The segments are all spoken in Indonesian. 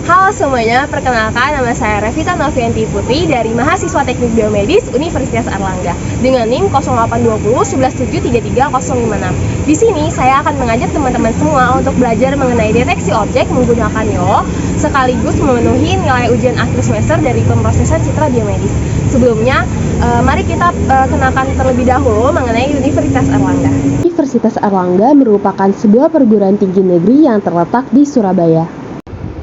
Halo semuanya, perkenalkan nama saya Revita Novianti Putri dari Mahasiswa Teknik Biomedis Universitas Airlangga dengan NIM 0820 11733 056. Di sini saya akan mengajak teman-teman semua untuk belajar mengenai deteksi objek menggunakan YOLO sekaligus memenuhi nilai ujian akhir semester dari pemrosesan citra biomedis. Sebelumnya, mari kita kenalkan terlebih dahulu mengenai Universitas Airlangga. Universitas Airlangga merupakan sebuah perguruan tinggi negeri yang terletak di Surabaya.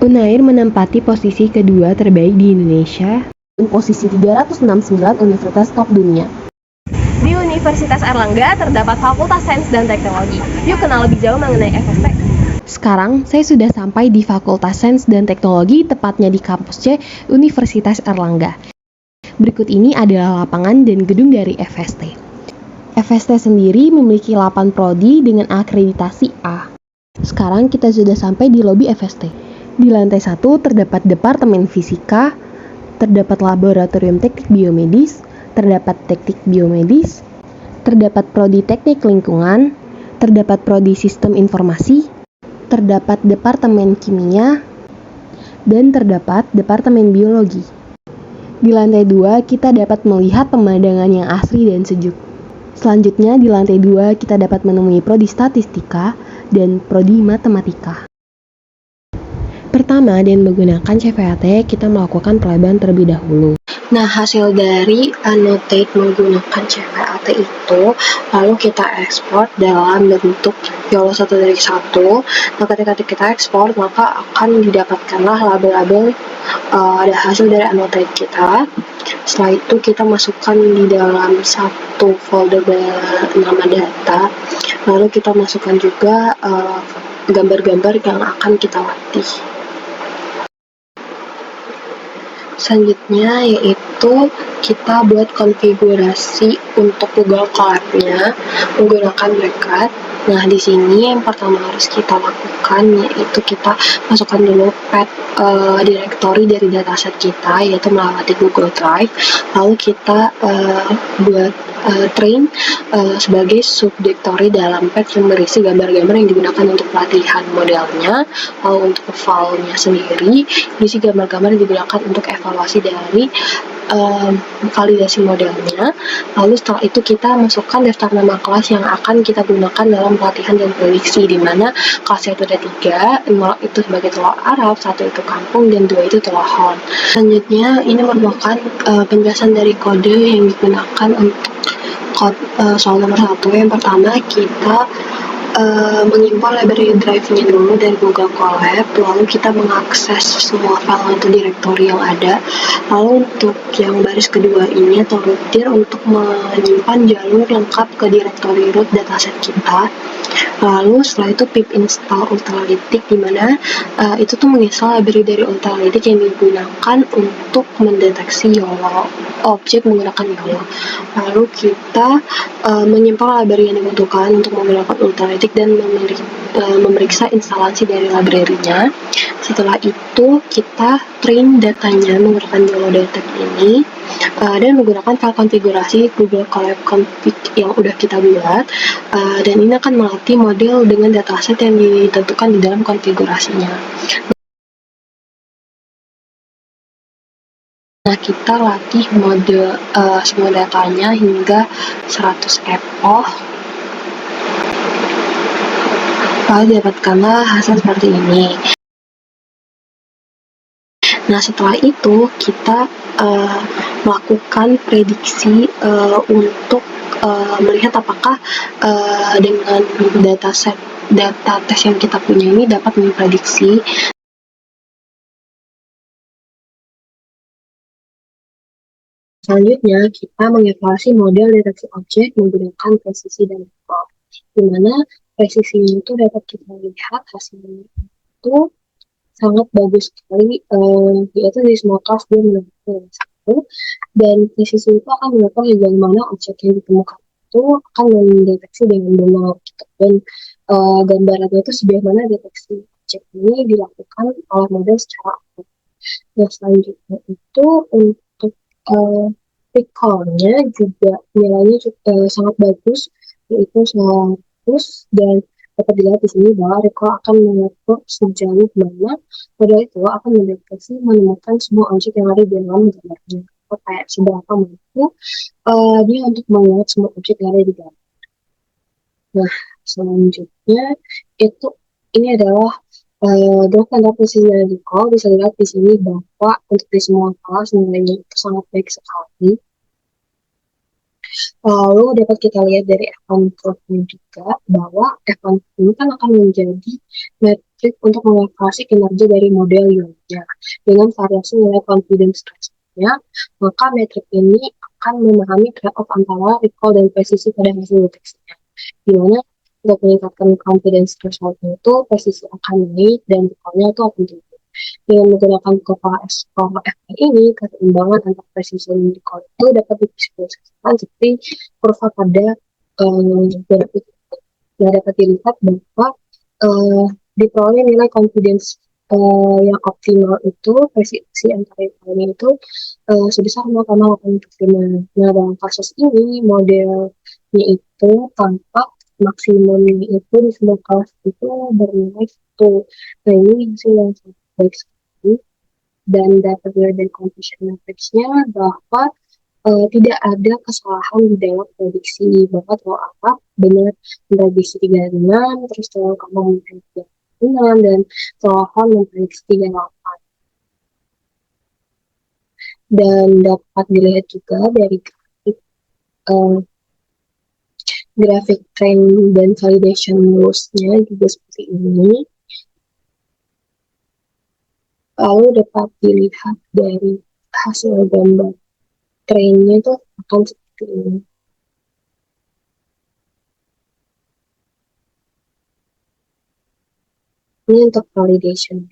UNAIR menempati posisi kedua terbaik di Indonesia dan posisi 369 universitas top dunia. Di Universitas Airlangga terdapat Fakultas Sains dan Teknologi. Yuk kenal lebih jauh mengenai FST. Sekarang saya sudah sampai di Fakultas Sains dan Teknologi, tepatnya di kampus C Universitas Airlangga. Berikut ini adalah lapangan dan gedung dari FST. FST sendiri memiliki 8 prodi dengan akreditasi A. Sekarang kita sudah sampai di lobi FST. Di lantai 1 terdapat Departemen Fisika, terdapat Laboratorium Teknik Biomedis, terdapat Teknik Biomedis, terdapat Prodi Teknik Lingkungan, terdapat Prodi Sistem Informasi, terdapat Departemen Kimia, dan terdapat Departemen Biologi. Di lantai 2 kita dapat melihat pemandangan yang asri dan sejuk. Selanjutnya di lantai 2 kita dapat menemui Prodi Statistika dan Prodi Matematika. Pertama, dengan menggunakan CVAT, kita melakukan pelebaran terlebih dahulu. Nah, hasil dari annotate menggunakan CVAT itu, lalu kita ekspor dalam bentuk YOLO 1 dari 1. Nah, ketika kita ekspor, maka akan didapatkanlah label-label ada hasil dari annotate kita. Setelah itu, kita masukkan di dalam satu folder nama data. Lalu kita masukkan juga gambar-gambar yang akan kita latih. Selanjutnya yaitu kita buat konfigurasi untuk Google Colab-nya menggunakan Blackhat. Nah, di sini yang pertama harus kita lakukan yaitu kita masukkan dulu path directory dari dataset kita, yaitu melalui Google Drive. Lalu kita buat train sebagai subdirectory dalam path yang berisi gambar-gambar yang digunakan untuk pelatihan modelnya. Lalu untuk filenya sendiri berisi gambar-gambar yang digunakan untuk evaluasi dari validasi modelnya. Lalu setelah itu kita masukkan daftar nama kelas yang akan kita gunakan dalam pelatihan dan prediksi, di mana kelasnya itu ada 3, 0 itu sebagai telur Arab, 1 itu kampung, dan 2 itu telur Hon. Selanjutnya ini merupakan penjelasan dari kode yang digunakan untuk soal nomor 1. Yang pertama kita mengimpor library drive-nya dulu dari Google Colab, lalu kita mengakses semua file atau directory yang ada. Lalu untuk yang baris kedua ini atau router untuk menyimpan jalur lengkap ke directory root dataset kita. Lalu setelah itu pip install Ultralytic, di mana itu tuh menginstal library dari Ultralytic yang digunakan untuk mendeteksi YOLO, objek menggunakan YOLO. Lalu kita menyimpan library yang dibutuhkan untuk menggunakan Ultralytic dan memeriksa instalasi dari library-nya. Setelah itu kita train datanya menggunakan YOLO Detect ini dan menggunakan file konfigurasi Google Colab config yang udah kita buat, dan ini akan melatih model dengan dataset yang ditentukan di dalam konfigurasinya. Nah, kita latih mode semua datanya hingga 100 epoch. Lalu dapatkanlah hasil seperti ini. Nah, setelah itu kita melakukan prediksi untuk melihat apakah dengan data tes yang kita punya ini dapat memprediksi. Selanjutnya, kita mengevaluasi model deteksi objek menggunakan presisi dan metode, di mana presisinya itu dapat kita lihat hasilnya itu sangat bagus sekali, yaitu dari semua kelas dia menentukan satu, dan presisi itu akan menentukan sejauh mana objek yang ditemukan itu akan mendeteksi dengan benar, dan gambarannya itu sejauh mana deteksi objek ini dilakukan oleh model secara akurat. Nah, selanjutnya itu untuk recall-nya juga nilainya sangat bagus, yaitu 100, dan Dapat dilihat di sini bahwa recall akan mengatur sejauh mana model itu akan mendeteksi menemukan semua objek yang ada di dalam gambarnya. Atau kayak seberapa mampu dia untuk mengingat semua objek yang ada di gambar. Nah, selanjutnya itu ini adalah graf tanda posisinya recall. Bisa dilihat di sini bahwa untuk di semua kelas nilainya itu sangat baik sekali. Lalu dapat kita lihat dari F1 curve-nya juga bahwa F1 ini kan akan menjadi metrik untuk mengevaluasi kinerja dari model ionnya dengan variasi nilai confidence threshold-nya, maka metrik ini akan memahami trade-off antara recall dan presisi pada hasil deteksinya. Di mana untuk meningkatkan confidence threshold-nya itu presisi akan naik dan recall-nya itu akan tinggi. Dengan menggunakan kurva FR ini, keseimbangan antara presisi dan recall itu dapat divisualisasikan seperti kurva pada grafik. Nah, dapat dilihat bahwa diperoleh nilai confidence yang optimal itu presisi antara recallnya itu sebesar 0,85. Nah, dalam kasus ini modelnya itu tampak maksimumnya itu di semua kelas itu bernilai 1. Nah, ini hasil yang sangat baik sekali. Dan dapat dilihat dari confusion matrix-nya bahwa tidak ada kesalahan di dalam prediksi bahwa telur Arab benar memprediksi 36, terus telur kampung memprediksi 36, dan telur Han memprediksi 38. Dan dapat dilihat juga dari grafik trend dan validation rules-nya juga seperti ini. Lalu dapat dilihat dari hasil gambar trennya itu akan seperti ini. Ini untuk validation.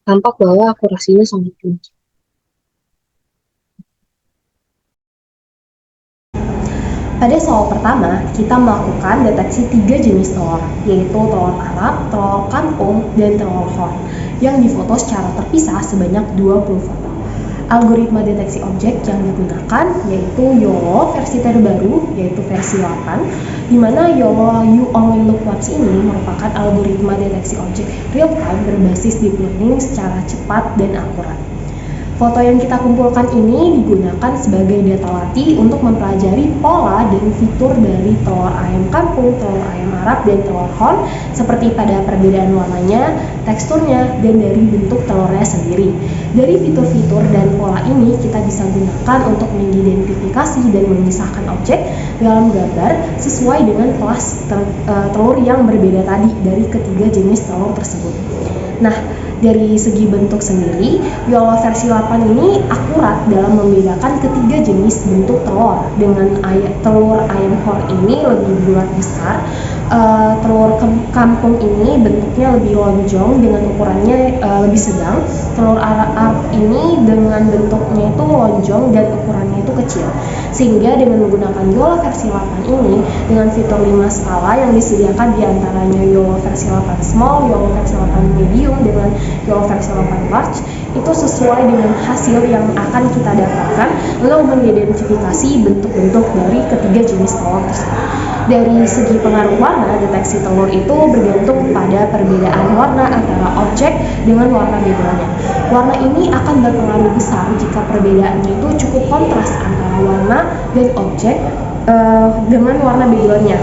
Tampak bahwa akurasinya sangat tinggi. Pada soal pertama, kita melakukan deteksi 3 jenis telur, yaitu telur Arab, telur kampung, dan telur horn, yang difoto secara terpisah sebanyak 20 foto. Algoritma deteksi objek yang digunakan yaitu YOLO versi terbaru, yaitu versi 8, di mana YOLO You Only Look Once ini merupakan algoritma deteksi objek real-time berbasis deep learning secara cepat dan akurat. Foto yang kita kumpulkan ini digunakan sebagai data latih untuk mempelajari pola dan fitur dari telur ayam kampung, telur ayam Arab, dan telur horn seperti pada perbedaan warnanya, teksturnya, dan dari bentuk telurnya sendiri. Dari fitur-fitur dan pola ini kita bisa gunakan untuk mengidentifikasi dan memisahkan objek dalam gambar sesuai dengan kelas telur yang berbeda tadi dari ketiga jenis telur tersebut. Nah, dari segi bentuk sendiri, YOLO versi 8 ini akurat dalam membedakan ketiga jenis bentuk telur. Dengan telur ayam horn ini lebih bulat besar, telur kampung ini bentuknya lebih lonjong dengan ukurannya lebih sedang. Telur Arab ini dengan bentuknya itu lonjong dan ukurannya itu kecil. Sehingga dengan menggunakan YOLO versi 8 ini dengan fitur 5 skala yang disediakan diantaranya YOLO versi 8 small, YOLO versi 8 medium, dengan YOLO versi 8 large, itu sesuai dengan hasil yang akan kita dapatkan lalu mengidentifikasi bentuk-bentuk dari ketiga jenis telur tersebut. Dari segi pengaruh warna, deteksi telur itu bergantung pada perbedaan warna antara objek dengan warna background-nya. Warna ini akan berpengaruh besar jika perbedaannya itu cukup kontras antara warna dan objek dengan warna background-nya.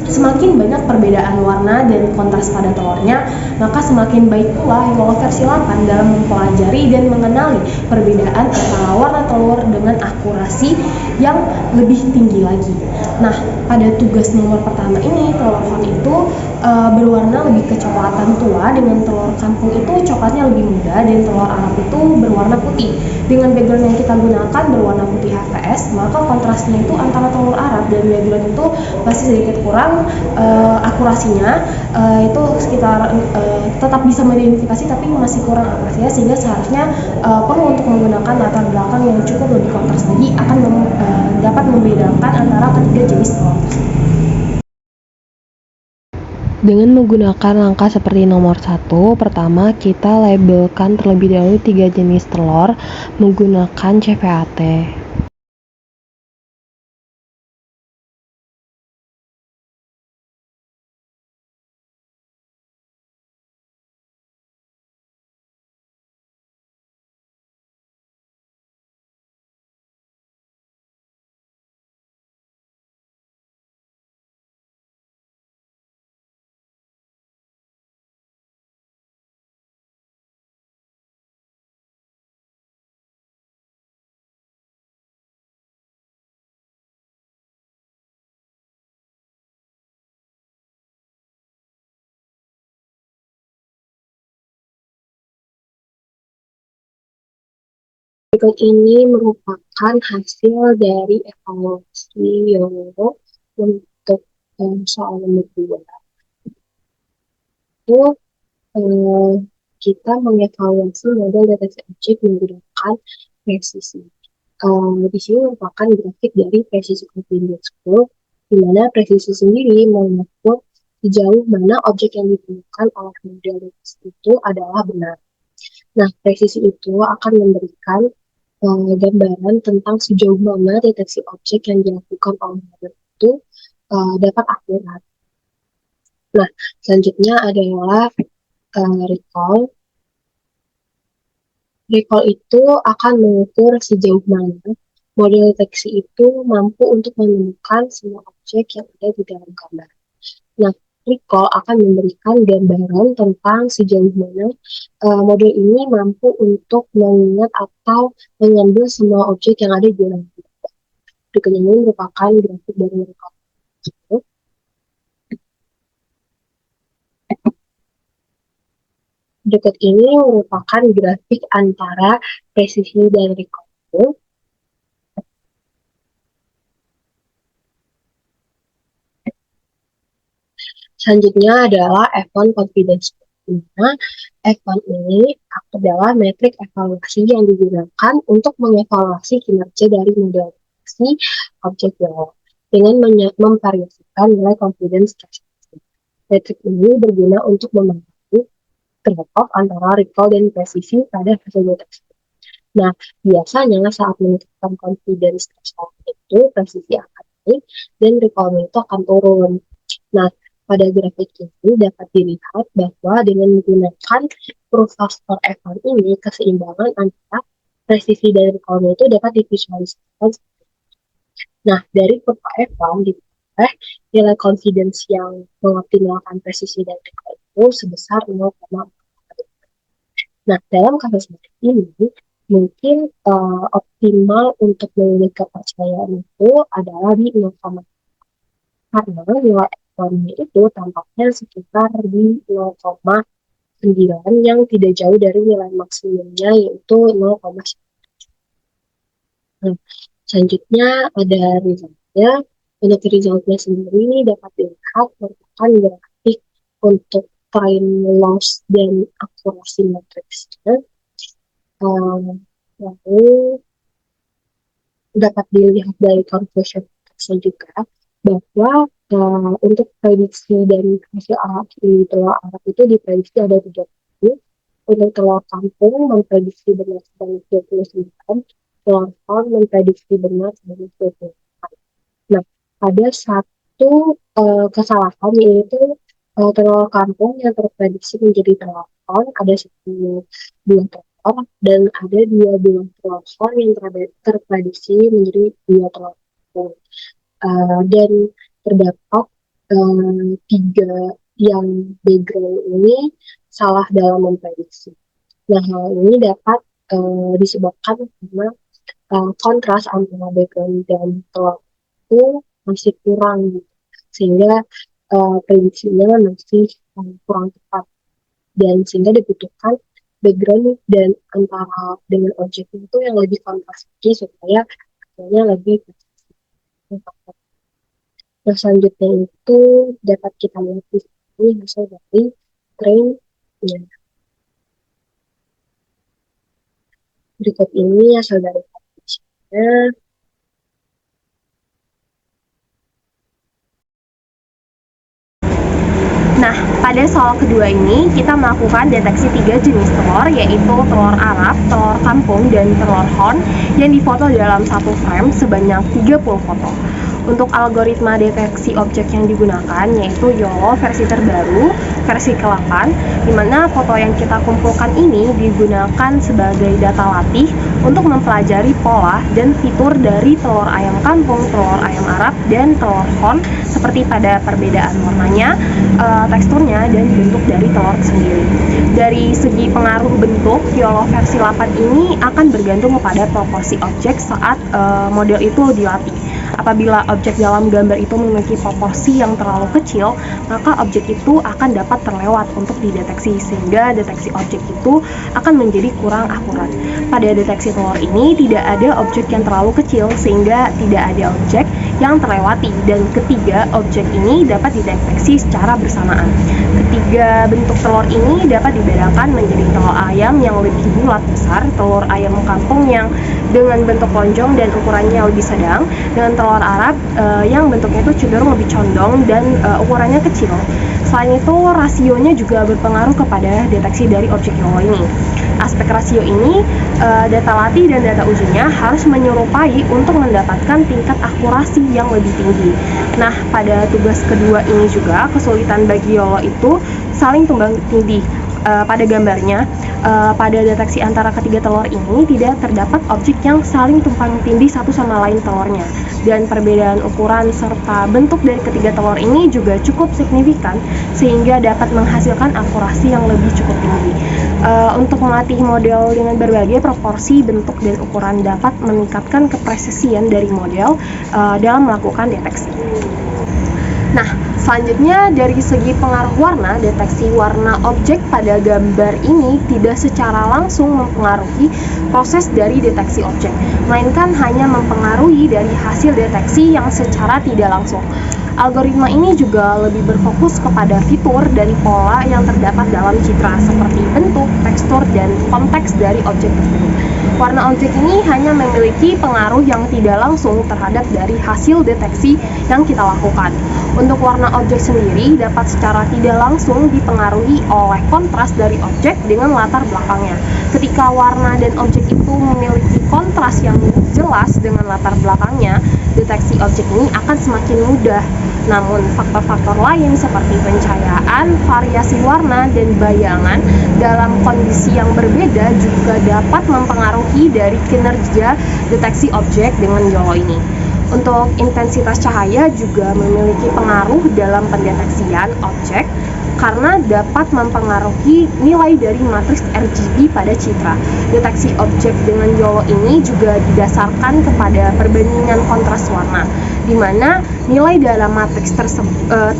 Semakin banyak perbedaan warna dan kontras pada telurnya, maka semakin baik pula YOLO versi 8 dalam mempelajari dan mengenali perbedaan antara warna telur dengan akurasi yang lebih tinggi lagi. Nah, pada tugas nomor pertama ini, telur horn itu berwarna lebih kecoklatan tua, dengan telur kampung itu coklatnya lebih muda, dan telur Arab itu berwarna putih. Dengan background yang kita gunakan berwarna putih HVS, maka kontrasnya itu antara telur Arab dan background itu pasti sedikit kurang akurasinya, itu sekitar tetap bisa mengidentifikasi tapi masih kurang akurasinya, sehingga seharusnya perlu untuk menggunakan latar belakang yang cukup lebih kontras lagi akan dapat membedakan antara ketiga jenis telur. Dengan menggunakan langkah seperti nomor 1, pertama kita labelkan terlebih dahulu 3 jenis telur menggunakan CVAT. Berikut ini merupakan hasil dari evaluasi YOLO untuk soal nomor 2. Itu eh, kita mengevaluasi model deteksi objek menggunakan presisi. Di sini merupakan grafik dari presisi confidence curve, di mana presisi sendiri mengukur sejauh mana objek yang ditemukan oleh model deteksi itu adalah benar. Nah, presisi itu akan memberikan gambaran tentang sejauh mana deteksi objek yang dilakukan oleh model itu dapat akurat. Nah, selanjutnya adalah recall. Recall itu akan mengukur sejauh mana model deteksi itu mampu untuk menemukan semua objek yang ada di dalam gambar. Nah, recall akan memberikan gambaran tentang sejauh mana model ini mampu untuk mengingat atau mengambil semua objek yang ada di dalam gambar. Berikut ini merupakan grafik dari recall. Berikut ini merupakan grafik antara presisi dan recall. Selanjutnya adalah F1 confidence. Nah, F1 ini adalah metrik evaluasi yang digunakan untuk mengevaluasi kinerja dari model deteksi objek YOLO dengan memvariasikan nilai confidence threshold. Metrik ini berguna untuk membantu trade-off antara recall dan presisi pada hasil deteksi. Nah, biasanya saat menentukan confidence threshold itu presisi akan naik dan recall itu akan turun. Nah, pada grafik ini dapat dilihat bahwa dengan menggunakan proof factor F1 ini, keseimbangan antara presisi dan recall itu dapat divisualisasikan. Nah, dari kurva F1 diperoleh nilai confidence yang mengoptimalkan presisi dan recall itu sebesar 0,4. Nah, dalam kasus seperti ini, mungkin optimal untuk memilih kepercayaan itu adalah di 0,4. Karena nilai F1-nya itu tampaknya sekitar di 0,9 yang tidak jauh dari nilai maksimumnya yaitu 0,9. Nah, selanjutnya ada resultnya. Untuk resultnya sendiri ini dapat dilihat merupakan grafik untuk time loss dan akurasi matriksnya. Lalu dapat dilihat dari conclusion juga bahwa untuk prediksi dari hasil di telur Arab itu diprediksi ada 30. Untuk telur kampung memprediksi benar sebanyak 29, telur farm memprediksi benar sebanyak 24. Nah, ada satu kesalahan yaitu telur kampung yang terprediksi menjadi telur farm ada 10 buah telur dan ada 2 buah telur farm yang terprediksi menjadi 2 telur kampung. Dan terdapat 3 yang background ini salah dalam memprediksi. Nah, hal ini dapat disebabkan karena kontras antara background dan telur itu masih kurang, gitu. Sehingga prediksinya masih kurang tepat, dan sehingga dibutuhkan background dan antara dengan objek itu yang lebih kontras lagi supaya hasilnya lebih tepat. Nah, selanjutnya itu dapat kita lihat di sini hasil dari train-nya. Berikut ini hasil dari publish-nya. Nah, pada soal kedua ini kita melakukan deteksi 3 jenis telur, yaitu telur Arab, telur kampung, dan telur horn yang difoto dalam satu frame sebanyak 30 foto. Untuk algoritma deteksi objek yang digunakan yaitu YOLO versi terbaru, versi ke-8, di mana foto yang kita kumpulkan ini digunakan sebagai data latih untuk mempelajari pola dan fitur dari telur ayam kampung, telur ayam Arab, dan telur horn seperti pada perbedaan warnanya, teksturnya, dan bentuk dari telur sendiri. Dari segi pengaruh bentuk, YOLO versi 8 ini akan bergantung kepada proporsi objek saat model itu dilatih. Apabila objek dalam gambar itu memiliki proporsi yang terlalu kecil, maka objek itu akan dapat terlewat untuk dideteksi, sehingga deteksi objek itu akan menjadi kurang akurat. Pada deteksi telur ini tidak ada objek yang terlalu kecil, sehingga tidak ada objek yang terlewati, dan ketiga, objek ini dapat dideteksi secara bersamaan. Ketiga bentuk telur ini dapat dibedakan menjadi telur ayam yang lebih bulat besar, telur ayam kampung yang dengan bentuk lonjong dan ukurannya lebih sedang, dengan telur Arab yang bentuknya itu cenderung lebih condong dan ukurannya kecil. Selain itu, rasionya juga berpengaruh kepada deteksi dari objek YOLO ini. Aspek rasio ini, data latih dan data ujinya harus menyerupai untuk mendapatkan tingkat akurasi yang lebih tinggi. Nah, pada tugas kedua ini juga, kesulitan bagi YOLO itu saling tumbang tindih. Pada gambarnya, pada deteksi antara ketiga telur ini tidak terdapat objek yang saling tumpang tindih satu sama lain telurnya, dan perbedaan ukuran serta bentuk dari ketiga telur ini juga cukup signifikan sehingga dapat menghasilkan akurasi yang lebih cukup tinggi. Untuk melatih model dengan berbagai proporsi, bentuk, dan ukuran dapat meningkatkan kepresisian dari model dalam melakukan deteksi. Nah, selanjutnya dari segi pengaruh warna, deteksi warna objek pada gambar ini tidak secara langsung mempengaruhi proses dari deteksi objek, melainkan hanya mempengaruhi dari hasil deteksi yang secara tidak langsung. Algoritma ini juga lebih berfokus kepada fitur dari pola yang terdapat dalam citra, seperti bentuk, tekstur, dan konteks dari objek tersebut. Warna objek ini hanya memiliki pengaruh yang tidak langsung terhadap dari hasil deteksi yang kita lakukan. Untuk warna objek sendiri dapat secara tidak langsung dipengaruhi oleh kontras dari objek dengan latar belakangnya. Ketika warna dan objek itu memiliki kontras yang jelas dengan latar belakangnya, deteksi objek ini akan semakin mudah. Namun, faktor-faktor lain seperti pencahayaan, variasi warna, dan bayangan dalam kondisi yang berbeda juga dapat mempengaruhi dari kinerja deteksi objek dengan YOLO ini. Untuk intensitas cahaya juga memiliki pengaruh dalam pendeteksian objek karena dapat mempengaruhi nilai dari matriks RGB pada citra. Deteksi objek dengan YOLO ini juga didasarkan kepada perbandingan kontras warna, di mana nilai dalam matriks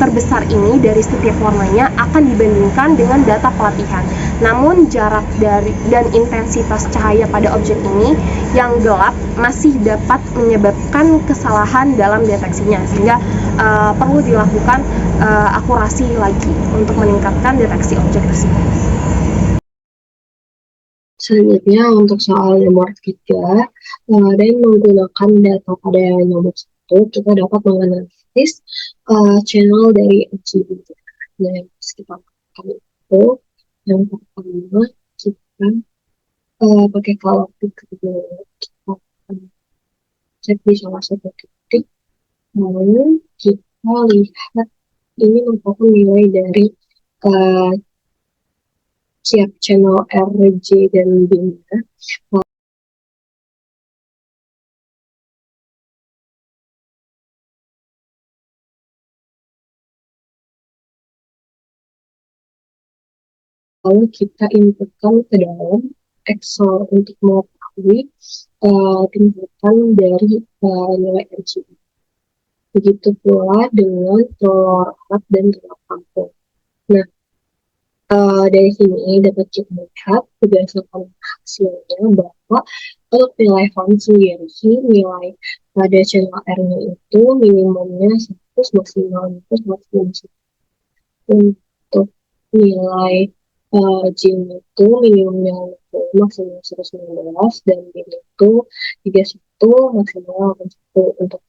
terbesar ini dari setiap warnanya akan dibandingkan dengan data pelatihan. Namun jarak dari dan intensitas cahaya pada objek ini yang gelap masih dapat menyebabkan kesalahan dalam deteksinya, sehingga perlu dilakukan akurasi lagi untuk meningkatkan deteksi objek tersebut. Selanjutnya untuk soal nomor 3, dan menggunakan data pada nomor 1, kita dapat menganalisis channel dari RGB. Nah, yang harus kita lakukan itu, yang pertama kita pakai color picker dulu. Kita cek di salah satu titik, lalu kita lihat ini merupakan nilai dari siap channel R, J, dan B-nya. Lalu kita inputkan ke dalam Excel untuk mengetahui tingkatan dari nilai RGB. Begitu pula dengan telur Arab dan telur kampung. Nah, dari sini dapat kita lihat berdasarkan hasilnya bahwa untuk nilai font sendiri, nilai pada channel R-nya itu minimumnya 100, maksimalnya itu 100. Untuk nilai J-nya itu minimumnya 50, maksimal 119, dan B itu 31, maksimal 81. Untuk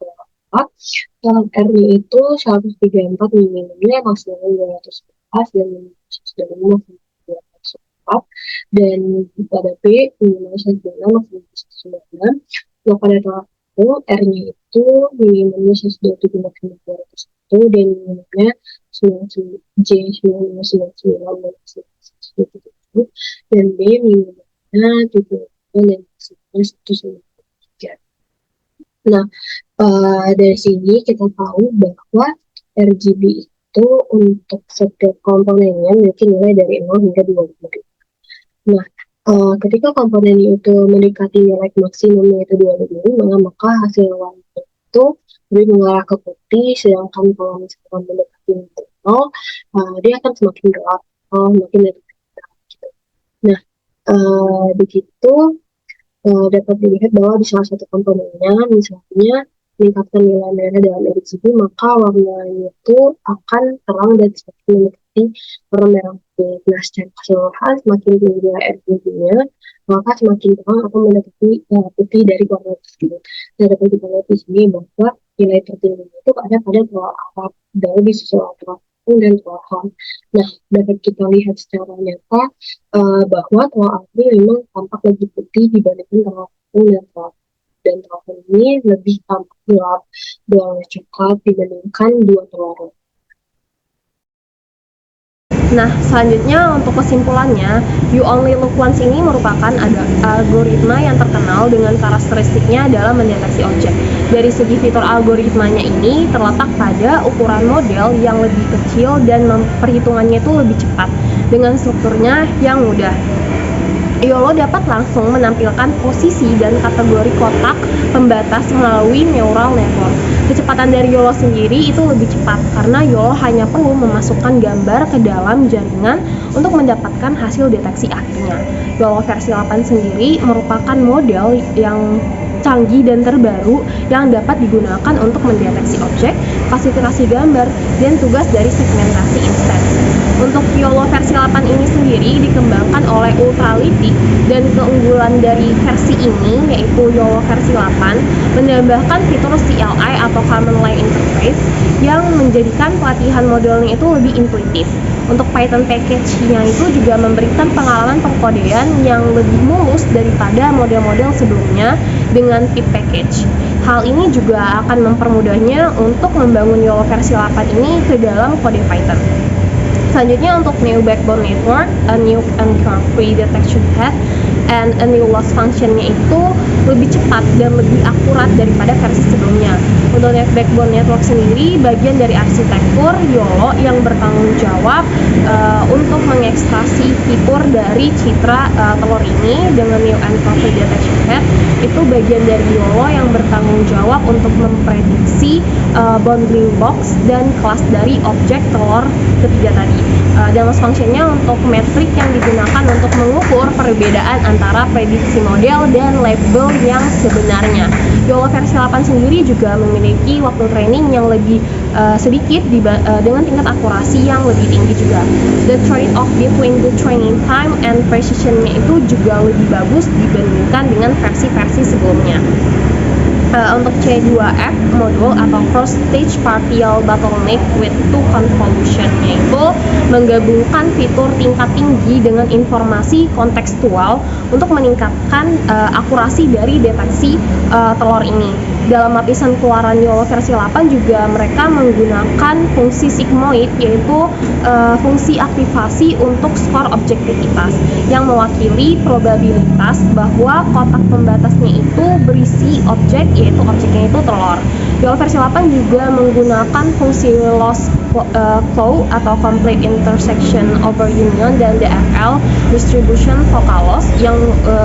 R-nya itu 134, minimumnya maksimal 211, dan minimum 204, dan pada B minimal 126, maksimal 196. Nah, pada tahap R-nya itu minimumnya 127, maksimal 201, dan minimumnya 99, J 99, dan B minimumnya 70, dan maksimalnya 193. Nah, dari sini kita tahu bahwa RGB itu untuk setiap komponennya memiliki nilai dari 0 hingga 20. Nah, ketika komponen itu mendekati nilai maksimum yaitu 20, maka hasil warna itu lebih mengarah ke putih, sedangkan kalau misalkan mendekati nol, dia akan semakin gelap atau semakin lebih gelap gitu. Nah, begitu dapat dilihat bahwa di salah satu komponennya, misalnya meningkatkan nilai merah dalam RGB, maka warnanya itu akan terang dan semakin mendekati warna merah putih. Nah, secara keseluruhan, semakin tinggi nilai RGB-nya, maka semakin terang atau mendekati putih dari warna tersebut. Nah, dapat kita lihat di sini bahwa nilai tertingginya itu ada pada telur Arab, baru disusul telur putih dan telur ham. Nah, dapat kita lihat secara nyata bahwa telur Arab ini memang tampak lebih putih dibandingkan telur putih dan telur ini lebih tampak gelap berwarna coklat dibandingkan dua telur. Nah, selanjutnya untuk kesimpulannya, You Only Look Once ini merupakan algoritma yang terkenal dengan karakteristiknya dalam mendeteksi objek. Dari segi fitur algoritmanya ini terletak pada ukuran model yang lebih kecil dan perhitungannya itu lebih cepat dengan strukturnya yang mudah. YOLO dapat langsung menampilkan posisi dan kategori kotak pembatas melalui neural network. Kecepatan dari YOLO sendiri itu lebih cepat karena YOLO hanya perlu memasukkan gambar ke dalam jaringan untuk mendapatkan hasil deteksi akhirnya. YOLO versi 8 sendiri merupakan model yang canggih dan terbaru yang dapat digunakan untuk mendeteksi objek, klasifikasi gambar, dan tugas dari segmentasi instansi. Untuk YOLO versi 8 ini sendiri dikembangkan oleh Ultralytic dan keunggulan dari versi ini yaitu YOLO versi 8 menambahkan fitur CLI atau Command Line Interface yang menjadikan pelatihan modelnya itu lebih intuitif. Untuk Python package-nya itu juga memberikan pengalaman pengkodean yang lebih mulus daripada model-model sebelumnya dengan pip package. Hal ini juga akan mempermudahnya untuk membangun YOLO versi 8 ini ke dalam kode Python. Selanjutnya untuk New Backbone Network, a new anchor free detection head, and a new loss function-nya itu lebih cepat dan lebih akurat daripada versi sebelumnya. Untuk Backbone Network sendiri, bagian dari arsitektur YOLO yang bertanggung jawab untuk mengekstraksi fitur dari citra telur ini dengan new anchor free detection head. Itu bagian dari YOLO yang bertanggung jawab untuk memprediksi bounding box dan kelas dari objek telur ketiga tadi. Dan loss function-nya untuk metrik yang digunakan untuk mengukur perbedaan antara prediksi model dan label yang sebenarnya. YOLO versi 8 sendiri juga memiliki waktu training yang lebih sedikit dengan tingkat akurasi yang lebih tinggi juga. The trade-off between the training time and precision-nya itu juga lebih bagus dibandingkan dengan versi-versi sebelumnya. Untuk C2F modul atau Cross Stage Partial Bottleneck with Two Convolution-nya itu menggabungkan fitur tingkat tinggi dengan informasi kontekstual untuk meningkatkan akurasi dari deteksi telur ini. Dalam lapisan keluaran YOLO versi 8 juga mereka menggunakan fungsi sigmoid, yaitu fungsi aktivasi untuk skor objektivitas yang mewakili probabilitas bahwa kotak pembatasnya itu berisi objek, yaitu objeknya itu telur. YOLO versi 8 juga menggunakan fungsi loss flow atau complete intersection over union dan DFL distribution focal loss yang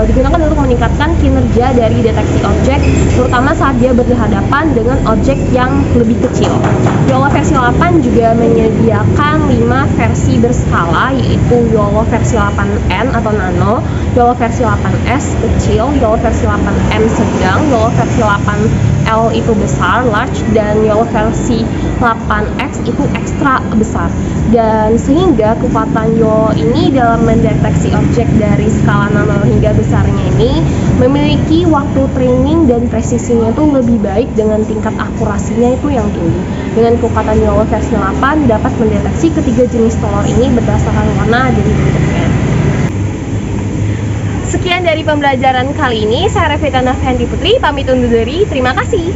digunakan untuk meningkatkan kinerja dari deteksi objek, terutama saat dia berhadapan dengan objek yang lebih kecil. YOLO versi 8 juga menyediakan 5 versi berskala, yaitu YOLO versi 8N atau nano, YOLO versi 8S kecil, YOLO versi 8M sedang, YOLO versi 8L itu besar, large, dan YOLO versi 8X itu ekstra besar. Dan sehingga kekuatan YOLO ini dalam mendeteksi objek dari skala nano hingga besarnya ini memiliki waktu training dan presisinya itu lebih baik dengan tingkat akurasinya itu yang tinggi. Dengan kekuatan YOLO versi 8 dapat mendeteksi ketiga jenis telur ini berdasarkan warna dan bentuknya. Sekian dari pembelajaran kali ini. Saya Revita Novianti Putri, pamit undur diri. Terima kasih.